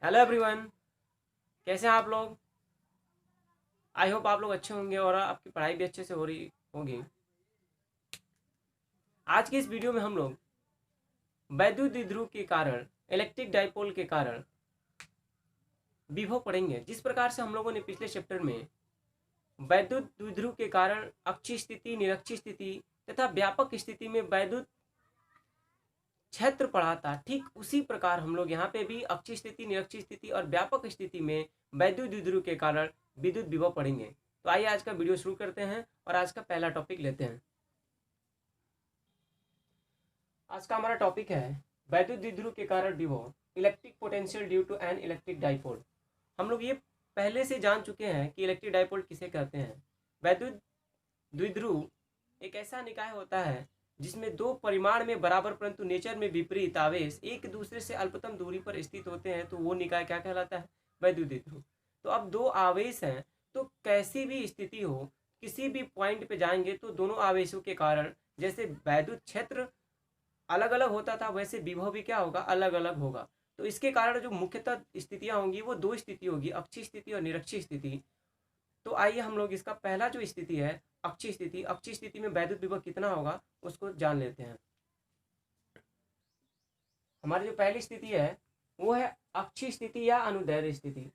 Hello everyone. कैसे हैं आप लोग? आई होप आप लोग अच्छे होंगे और आपकी पढ़ाई भी अच्छे से हो रही होगी। आज की इस वीडियो में हम लोग वैद्युत द्विध्रुव के कारण, इलेक्ट्रिक डाइपोल के कारण विभव पढ़ेंगे। जिस प्रकार से हम लोगों ने पिछले चैप्टर में वैद्युत द्विध्रुव के कारण अक्षीय स्थिति, निरक्षीय स्थिति तथा व्यापक स्थिति में वैद्युत क्षेत्र पढ़ा था, ठीक उसी प्रकार हम लोग यहाँ पे भी अक्षीय स्थिति, निरक्षीय स्थिति और व्यापक स्थिति में वैद्युत द्विध्रुव के कारण विद्युत विभव पढ़ेंगे। तो आइए आज का वीडियो शुरू करते हैं और आज का पहला टॉपिक लेते हैं। आज का हमारा टॉपिक है वैद्युत द्विध्रुव के कारण विभव, electric potential due to an electric dipole. हम लोग ये पहले से जान चुके हैं कि इलेक्ट्रिक डाइपोल किसे कहते हैं। वैद्युत द्विध्रुव एक ऐसा निकाय होता है जिसमें दो परिमाण में बराबर परंतु नेचर में विपरीत आवेश एक दूसरे से अल्पतम दूरी पर स्थित होते हैं, तो वो निकाय क्या कहलाता है? वैद्युत द्विध्रुव। तो अब दो आवेश हैं, तो कैसी भी स्थिति हो, किसी भी पॉइंट पे जाएंगे तो दोनों आवेशों के कारण जैसे वैद्युत क्षेत्र अलग अलग होता था, वैसे विभव भी क्या होगा? अलग अलग होगा। तो इसके कारण जो मुख्यतः स्थितियां होंगी वो दो स्थिति होगी, अक्षीय स्थिति और निरक्षीय स्थिति। तो आइए हम लोग इसका पहला जो स्थिति है अक्षीय स्थिति, अक्षीय स्थिति में वैद्युत विभव कितना होगा उसको जान लेते हैं। हमारी जो पहली स्थिति है वो है अक्षीय स्थिति या अनुदैर्ध्य स्थिति,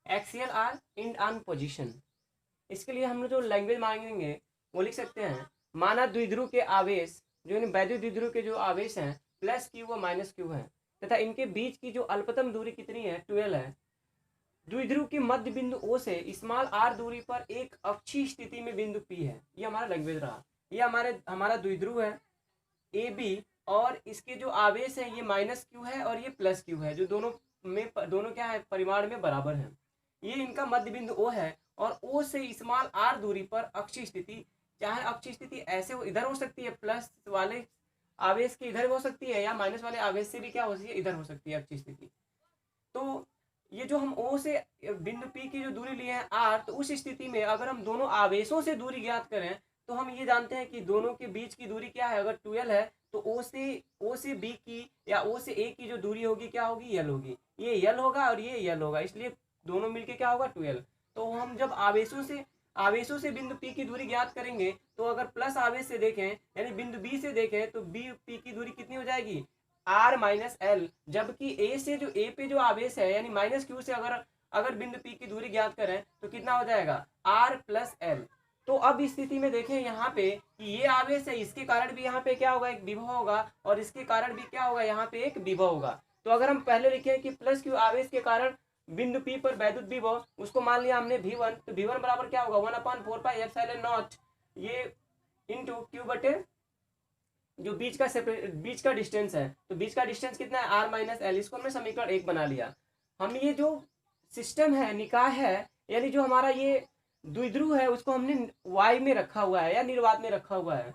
axial or end on position. इसके लिए हम लोग जो लैंग्वेज मांगेंगे वो लिख सकते हैं, माना द्विध्रुव के आवेश जो वैद्युत द्विध्रुव के जो आवेश हैं प्लस क्यू व माइनस क्यू है तथा इनके बीच की जो अल्पतम दूरी कितनी है? 12 है। द्विध्रुव के मध्य बिंदु ओ से स्मॉल आर दूरी पर एक अक्षीय स्थिति में बिंदु पी है। ये हमारा लैंग्वेज रहा। ये हमारा द्विध्रुव है ए बी और इसके जो आवेश है ये माइनस क्यू है और ये प्लस क्यू है, जो दोनों क्या है? परिमाण में बराबर है। ये इनका मध्य बिंदु ओ है और ओ से स्मॉल आर दूरी पर अक्षीय स्थिति, चाहे अक्षीय स्थिति ऐसे इधर हो सकती है, प्लस वाले आवेश के इधर हो सकती है, या माइनस वाले आवेश से भी क्या हो सकती है? इधर हो सकती है अक्षीय स्थिति। तो ये जो हम ओ से बिंदु पी की जो दूरी लिए हैं आर, तो उस स्थिति में अगर हम दोनों आवेशों से दूरी ज्ञात करें तो हम ये जानते हैं कि दोनों के बीच की दूरी क्या है? अगर 12 है तो ओ से बी की या ओ से ए की जो दूरी होगी क्या होगी? यल होगी। ये यल होगा और ये यल होगा, इसलिए दोनों मिलके क्या होगा? 12। तो हम जब आवेशों से बिंदु पी की दूरी ज्ञात करेंगे तो अगर प्लस आवेश से देखें यानी बिंदु बी से देखें तो बी पी की दूरी कितनी हो जाएगी? R minus L. जबकि ए से जो ए पे जो आवेश है यानी माइनस क्यू से अगर बिंदु पी की दूरी ज्ञात करें तो कितना हो जाएगा? R plus L. तो अब इस स्थिति में देखें यहाँ पे कि ये आवेश है, इसके कारण भी यहाँ पे क्या होगा? एक विभव होगा और इसके कारण भी क्या होगा? यहाँ पे एक विभव होगा। तो अगर हम पहले लिखे कि प्लस क्यू आवेश के कारण बिंदु पी पर वैद्युत विभव, उसको मान लिया हमने V1, तो V1 बराबर क्या होगा? 1/4πε0 ये इंटू क्यू बटे जो बीच का डिस्टेंस है, तो बीच का डिस्टेंस कितना है? R minus L. इसको हमने समीकरण 1 बना लिया। हम ये जो सिस्टम है, निकाय है, यानी जो हमारा ये द्विध्रुव है उसको हमने वाई में रखा हुआ है या निर्वात में रखा हुआ है।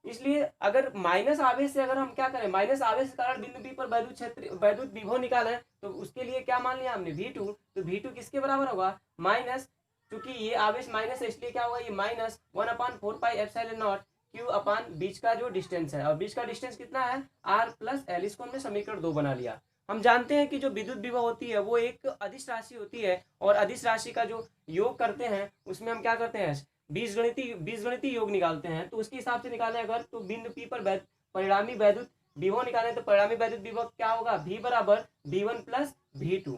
इसलिए अगर माइनस आवेश से अगर हम क्या करें, माइनस आवेश के कारण बिंदु पी पर वैद्युत विभव निकालें, तो उसके लिए क्या मान लिया हमने? V2। तो V2 किसके बराबर होगा? माइनस, क्योंकि ये आवेश माइनस है इसलिए क्या होगा? ये माइनस 1/4πε0 क्यू अपान बीच का जो डिस्टेंस है, और बीच का डिस्टेंस कितना है? R plus L. इसको हमने समीकरण 2 बना लिया। हम जानते हैं कि जो विद्युत विभव होती है वो एक अदिश राशि होती है और अदिश राशि का जो योग करते हैं उसमें हम क्या करते हैं? बीजगणितीय योग निकालते हैं। तो उसके हिसाब से निकालें अगर, तो बिंदु पी पर परिणामी वैद्युत विभव निकाले तो परिणामी वैद्युत विभव क्या होगा? V बराबर V1 प्लस V2।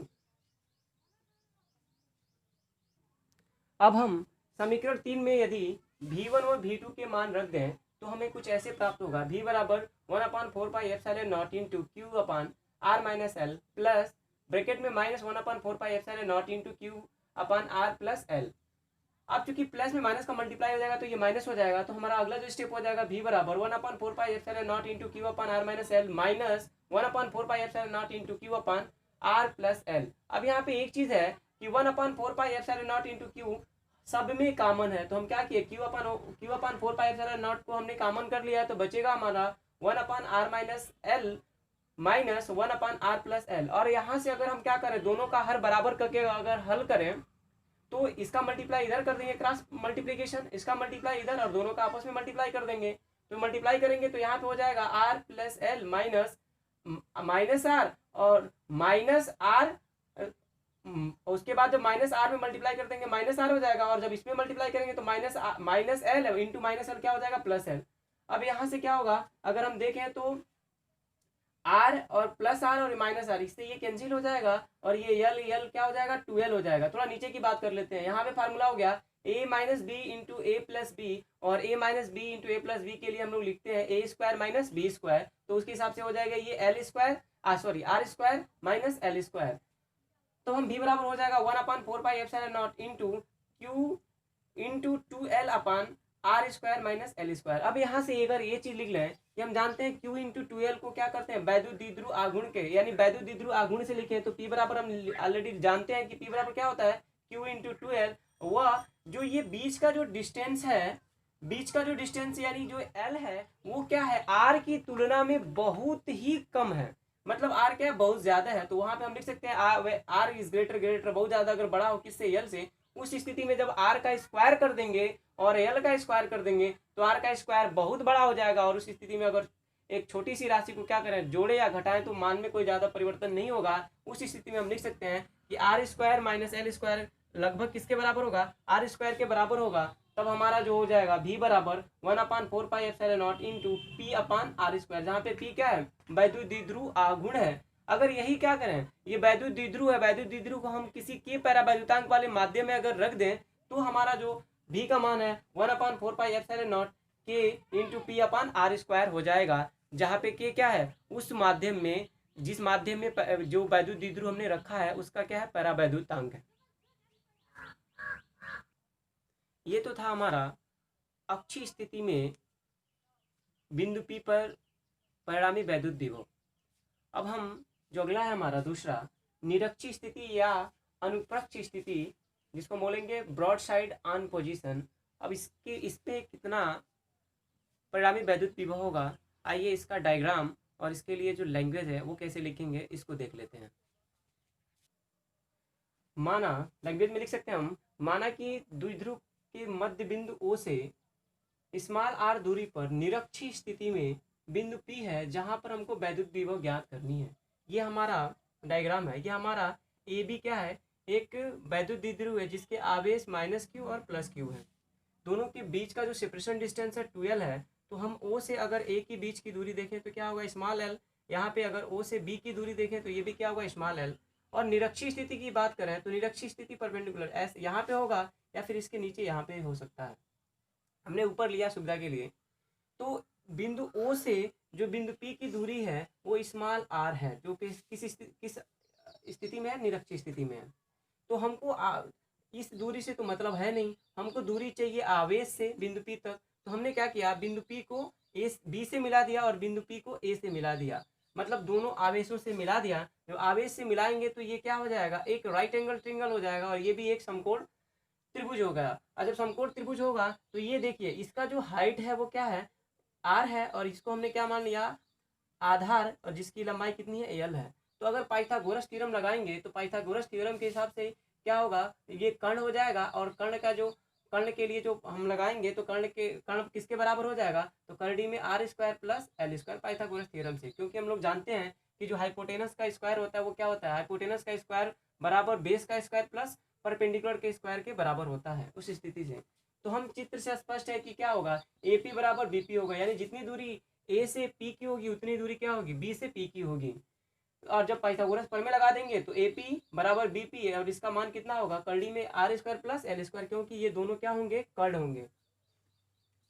अब हम समीकरण 3 में यदि V1 और V2 के मान रख दें तो हमें कुछ ऐसे प्राप्त होगा। V बराबर 1/4πε0 into Q upon R minus L plus bracket में minus 1/4πε0 into Q upon R plus L. अब चूंकि प्लस में माइनस का मल्टीप्लाई हो जाएगा तो ये माइनस हो जाएगा, तो हमारा अगला जो स्टेप हो जाएगा V बराबर 1/4πε0 into Q upon R minus L minus 1/4πε0 into Q upon R plus L. अब यहाँ पे एक चीज है कि 1/4πε0 इंटू क्यू सब में कॉमन है, तो हम क्या किए? क्यू अपान 4πε0 को हमने कॉमन कर लिया है, तो बचेगा हमारा 1/r minus L minus 1/r plus L. और यहाँ से अगर हम क्या करें, दोनों का हर बराबर करके अगर हल करें तो इसका मल्टीप्लाई इधर कर देंगे, क्रॉस मल्टीप्लीकेशन, इसका मल्टीप्लाई इधर और दोनों का आपस में मल्टीप्लाई कर देंगे। तो मल्टीप्लाई करेंगे तो यहाँ पे हो जाएगा R plus L minus R और माइनस आर, उसके बाद जब माइनस आर में मल्टीप्लाई कर देंगे माइनस आर हो जाएगा, और जब इसमें मल्टीप्लाई करेंगे तो minus L into minus L क्या हो जाएगा, प्लस एल। अब यहाँ से क्या होगा, अगर हम देखें तो आर और प्लस आर और माइनस आर, इससे ये कैंसिल हो जाएगा, और ये यल यल क्या हो जाएगा, 2l हो जाएगा। थोड़ा नीचे की बात कर लेते हैं, यहाँ पे फार्मूला हो गया a minus B into A plus B, और a minus B into A plus B के लिए हम लोग लिखते हैं a square minus B square, तो उसके हिसाब से हो जाएगा ये L square R square minus L square. तो हम भी बराबर हो जाएगा 1/4πε0 into Q into 2l upon R square minus L square. अब यहाँ से अगर ये चीज लिख लें कि हम जानते हैं q इंटू 2l को क्या करते हैं, वैद्युत द्विध्रुव आघूर्ण के, यानी वैद्युत द्विध्रुव आघूर्ण से लिखे तो p बराबर हम ऑलरेडी जानते हैं कि p बराबर क्या होता है, q इंटू 2l। वह जो ये बीच का जो डिस्टेंस है, बीच का जो डिस्टेंस यानी जो l है वो क्या है, r की तुलना में बहुत ही कम है, मतलब r क्या है, बहुत ज्यादा है। तो वहां पे हम लिख सकते हैं r इज ग्रेटर बहुत ज्यादा अगर बड़ा हो किससे, l से, उस स्थिति में जब r का स्क्वायर कर देंगे और l का स्क्वायर कर देंगे तो r का स्क्वायर बहुत बड़ा हो जाएगा, और उस स्थिति में अगर एक छोटी सी राशि को क्या करें, जोड़े या घटाएं तो मान में कोई ज्यादा परिवर्तन नहीं होगा। उस स्थिति में हम लिख सकते हैं कि R square minus L square लगभग किसके बराबर होगा, आर स्क्वायर के बराबर होगा। तब हमारा जो हो जाएगा v बराबर 1/4πε0 into P upon R square, जहाँ पे p क्या है, वैद्युत द्विध्रुव आघूर्ण है। अगर यही क्या करें, ये वैद्युत द्विध्रुव है, वैद्युत द्विध्रुव को हम किसी के पैरावैद्युतांक वाले माध्यम में अगर रख दें तो हमारा जो v का मान है 1/4πε0 k into P upon R square हो जाएगा, जहाँ पे k क्या है, उस माध्यम में, जिस माध्यम में जो वैद्युत द्विध्रुव हमने रखा है उसका क्या है, पैरावैद्युतांक है। ये तो था हमारा अक्षीय स्थिति में बिंदु P पर परिणामी वैद्युत विभव। अब हम जो अगला है हमारा दूसरा, निरक्षीय स्थिति या अनुप्रस्थ स्थिति, जिसको बोलेंगे ब्रॉड साइड ऑन पोजीशन। अब इस पे कितना परिणामी वैद्युत विभव होगा, आइए इसका डायग्राम और इसके लिए जो लैंग्वेज है वो कैसे लिखेंगे इसको देख लेते हैं। माना, लैंग्वेज में लिख सकते हैं हम, माना कि द्विध्रुव के मध्य बिंदु O से स्मॉल r दूरी पर निरक्षीय स्थिति में बिंदु P है, जहां पर हमको वैद्युत विभव ज्ञात करनी है। ये हमारा डायग्राम है। ये हमारा AB क्या है, एक वैद्युत द्विध्रुव है जिसके आवेश -q और +q है। दोनों के बीच का जो सेपरेशन डिस्टेंस है 2l है। तो हम O से अगर A के बीच की दूरी देखें तो क्या होगा, स्मॉल l। यहाँ पे अगर O से B की दूरी देखें तो ये भी क्या होगा, स्मॉल l। और निरक्षीय स्थिति की बात करें तो निरक्षीय स्थिति परपेंडिकुलर S यहाँ पे होगा या फिर इसके नीचे यहाँ पे हो सकता है, हमने ऊपर लिया सुविधा के लिए। तो बिंदु O से जो बिंदु P की दूरी है वो स्मॉल r है, जो कि किस स्थिति में है, निरक्षीय स्थिति में है। तो हमको इस दूरी से तो मतलब है नहीं, हमको दूरी चाहिए आवेश से बिंदु P तक। तो हमने क्या किया, बिंदु P को B से मिला दिया और बिंदु P को A से मिला दिया, मतलब दोनों आवेशों से मिला दिया। जब आवेश से मिलाएंगे तो ये क्या हो जाएगा, एक राइट एंगल ट्रायंगल हो जाएगा, और ये भी एक समकोण त्रिभुज होगा। और जब समकोण त्रिभुज होगा तो ये देखिए इसका जो हाइट है वो क्या है, r है, और इसको हमने क्या मान लिया, आधार, और जिसकी लंबाई कितनी है, l है। तो अगर पाइथागोरस थ्योरम लगाएंगे तो पाइथागोरस थ्योरम के हिसाब से क्या होगा, ये कर्ण हो जाएगा, और कर्ण का जो कर्ण के लिए जो हम लगाएंगे तो कर्ण किसके बराबर हो जाएगा, तो कर्णी में r square plus L square Pythagoras theorem से। क्योंकि हम लोग जानते हैं कि जो हाइपोटेनस का स्क्वायर होता है वो क्या होता है, हाइपोटेनस का स्क्वायर बराबर बेस का स्क्वायर प्लस परपेंडिकुलर के स्क्वायर के बराबर होता है। उस स्थिति से तो हम चित्र से स्पष्ट है कि क्या होगा, AP बराबर BP होगा, यानी जितनी दूरी A से P की होगी उतनी दूरी क्या होगी, B से P की होगी। और जब पाइथागोरस प्रमेय लगा देंगे तो AP बराबर BP है, और इसका मान कितना होगा, कर्णी में r square plus L square, क्योंकि ये दोनों क्या होंगे, कर्ण होंगे।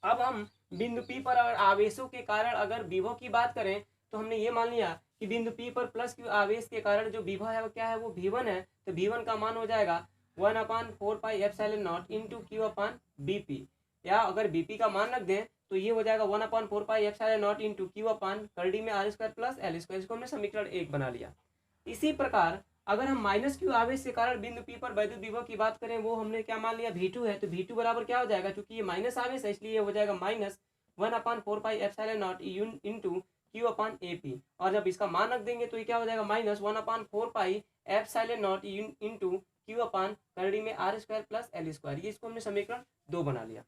अब हम बिंदु P पर अगर आवेशों के कारण अगर विभव की बात करें तो हमने ये मान लिया कि बिंदु P पर +q आवेश के कारण जो विभव है वो क्या है, वो V1 है। तो V1 का मान हो जाएगा 1/4πε0 इंटू q अपान BP, या अगर BP का मान रख दें तो ये हो जाएगा 1/4πε0 इंटू q अपान कर्णी में r square plus L square. इसको हमने समीकरण 1 बना लिया। इसी प्रकार अगर हम -q आवेश के कारण बिंदु P पर वैद्युत विभव की बात करें, वो हमने क्या मान लिया, V2 है। तो V2 बराबर क्या हो जाएगा, क्योंकि ये माइनस आवेश है इसलिए हो जाएगा -1/4πε0 इंटू q अपान AP, और जब इसका मान रख देंगे तो ये क्या हो जाएगा, -1/4πε0 इंटू q अपान कर्णी में r square plus L square. ये इसको हमने समीकरण 2 बना लिया।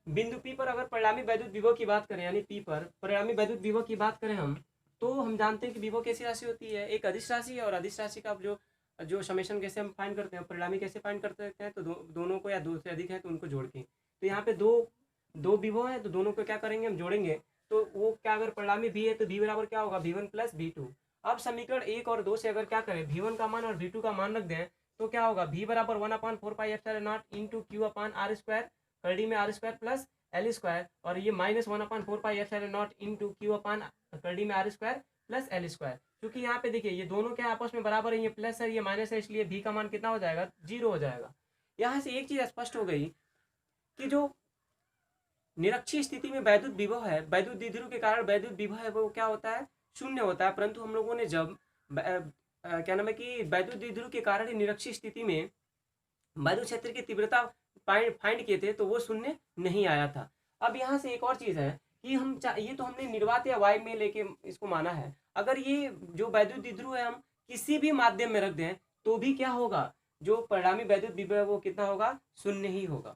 बिंदु P पर अगर परिणामी वैद्युत विभव की बात करें, यानी P पर परिणामी वैद्युत विभव की बात करें हम, तो हम जानते हैं कि विभव कैसी राशि होती है, एक अदिश राशि है, और अदिश राशि का जो जो समेशन कैसे हम फाइंड करते हैं, परिणामी कैसे फाइंड करते हैं, तो दोनों को या दो से अधिक है तो उनको जोड़ के। तो यहाँ पे दो विभव है, तो दोनों को क्या करेंगे, हम जोड़ेंगे। तो वो क्या, अगर परिणामी भी है तो v बराबर क्या होगा, v1 प्लस v2। अब समीकरण 1 और 2 से अगर क्या करें, v1 का मान और v2 का मान रख दें, तो क्या होगा, v बराबर 1/4πε0 into Q upon R square, कड़ी में R square plus L square, और ये माइनस 1/4πε0 इंटू क्यू अपान कड़ी में R square plus L square. क्योंकि यहाँ पे देखिए ये दोनों क्या आपस में बराबर है, ये प्लस है ये माइनस है, इसलिए v का मान कितना हो जाएगा, 0 हो जाएगा। यहाँ से एक चीज स्पष्ट हो गई कि जो निरक्षीय स्थिति में वैद्युत विभव है, वैद्युत द्विध्रुव के कारण वैद्युत विभव है वो क्या होता है, शून्य होता है। परंतु हम लोगों ने जब क्या नाम है कि वैद्युत द्विध्रुव के कारण निरक्षीय स्थिति में वैद्युत क्षेत्र की तीव्रता फाइंड किए थे तो वो शून्य नहीं आया था। अब यहाँ से एक और चीज है कि हम ये तो हमने निर्वात या वायु में लेके इसको माना है, अगर ये जो वैद्युत द्विध्रुव है हम किसी भी माध्यम में रख दें तो भी क्या होगा, जो परिणामी वैद्युत विभव है वो कितना होगा, शून्य ही होगा।